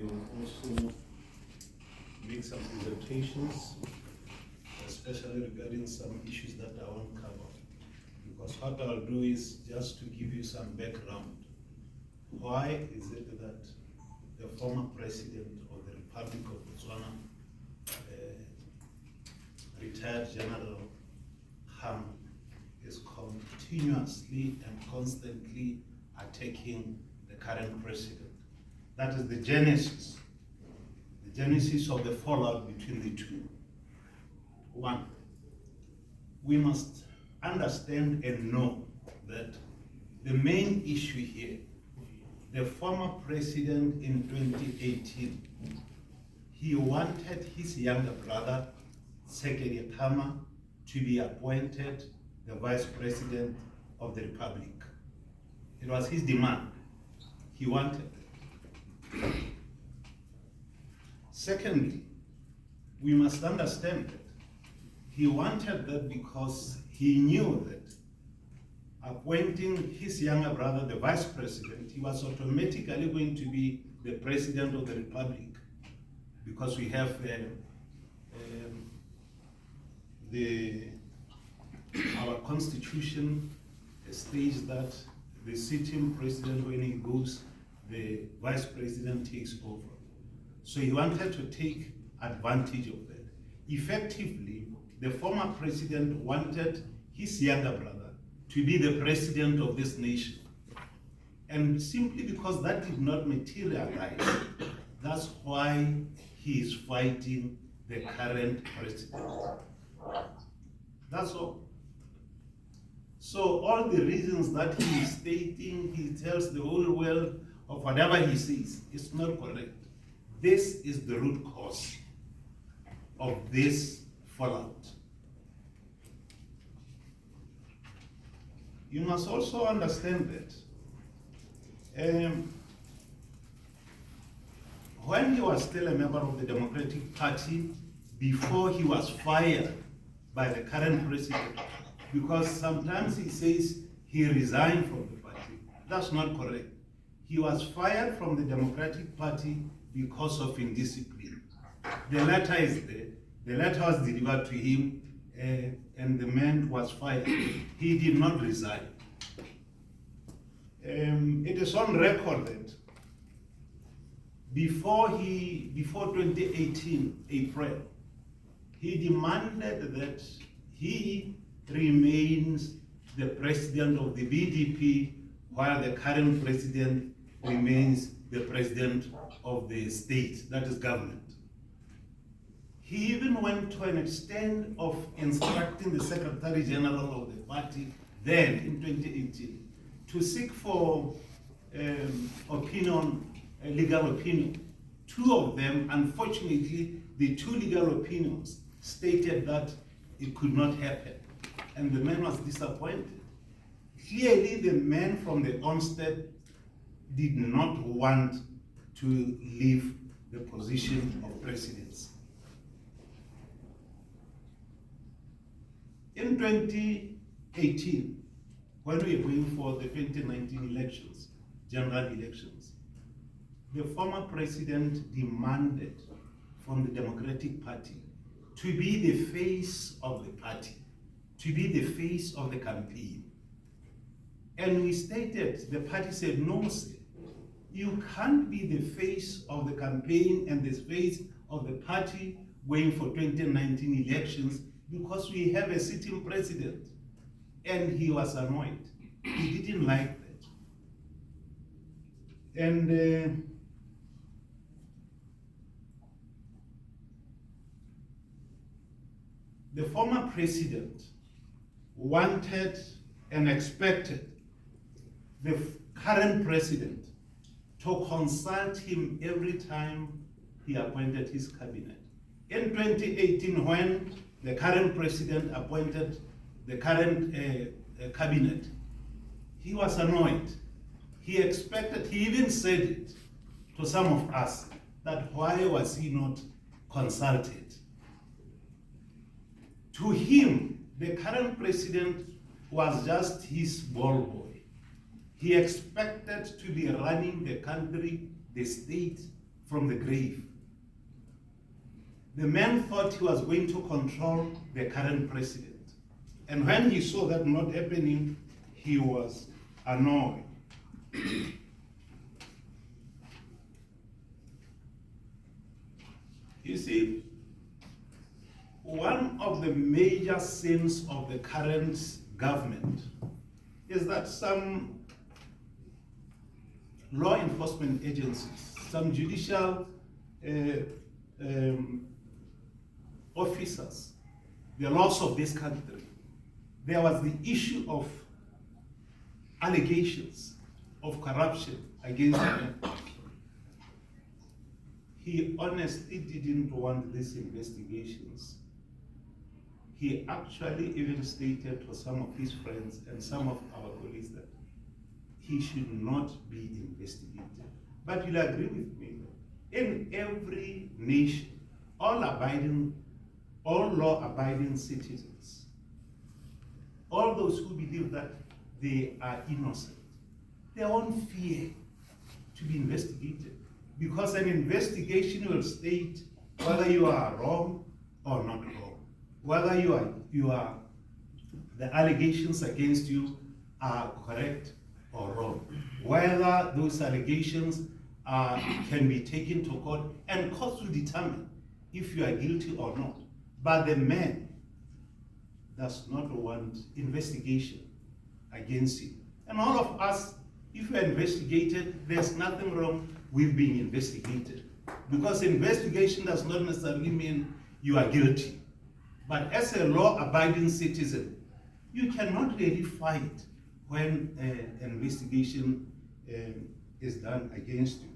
will also make some presentations, especially regarding some issues that I won't cover. Because what I'll do is just to give you some background. Why is it that the former president of the Republic of Botswana, retired General Khama, is continuously and constantly attacking the current president? That is the genesis of the fallout between the two. One, we must understand and know that the main issue here, the former president in 2018, he wanted his younger brother, Ian Khama, to be appointed the vice president of the republic. It was his demand. He wanted it. Secondly, we must understand that he wanted that because he knew that appointing his younger brother the vice president, he was automatically going to be the president of the republic, because we have our constitution states that the sitting president, when he goes, the vice president takes over. So he wanted to take advantage of that. Effectively, the former president wanted his younger brother to be the president of this nation. And simply because that did not materialize, that's why he is fighting the current president. That's all. So all the reasons that he is stating, he tells the whole world of whatever he says, is not correct. This is the root cause of this fallout. You must also understand that when he was still a member of the Democratic Party, before he was fired by the current president, because sometimes he says he resigned from the party. That's not correct. He was fired from the Democratic Party because of indiscipline. The letter is there. The letter was delivered to him, and the man was fired. He did not resign. It is on record that before 2018 April, he demanded that he remains the president of the BDP, while the current president remains the president of the state, that is government. He even went to an extent of instructing the Secretary General of the party then in 2018 to seek for legal opinion. Two of them, unfortunately, the two legal opinions stated that it could not happen, and the man was disappointed. Clearly, the man from the onset did not want to leave the position of presidency. In 2018, when we were going for the 2019 elections, general elections, the former president demanded from the Democratic Party to be the face of the party, to be the face of the campaign. And we stated, the party said, no, sir, you can't be the face of the campaign and the face of the party going for 2019 elections, because we have a sitting president. And he was annoyed. He didn't like that. And the former president wanted and expected the current president to consult him every time he appointed his cabinet. In 2018, when the current president appointed the current cabinet, he was annoyed. He expected, he even said it to some of us, that why was he not consulted? To him, the current president was just his ball boy. He expected to be running the country, the state, from the grave. The man thought he was going to control the current president. And when he saw that not happening, he was annoyed. You see, one of the major sins of the current government is that some law enforcement agencies, some judicial officers, the laws of this country, there was the issue of allegations of corruption against him. He honestly didn't want these investigations. He actually even stated to some of his friends and some of our colleagues that he should not be investigated. But you'll agree with me, in every nation, all law-abiding citizens, all those who believe that they are innocent, they won't fear to be investigated, because an investigation will state whether you are wrong or not wrong, whether the allegations against you are correct or wrong, whether those allegations can be taken to court, and courts will determine if you are guilty or not. But the man does not want investigation against you. And all of us, if we are investigated, there's nothing wrong with being investigated, because investigation does not necessarily mean you are guilty. But as a law-abiding citizen, you cannot really fight when an investigation is done against you.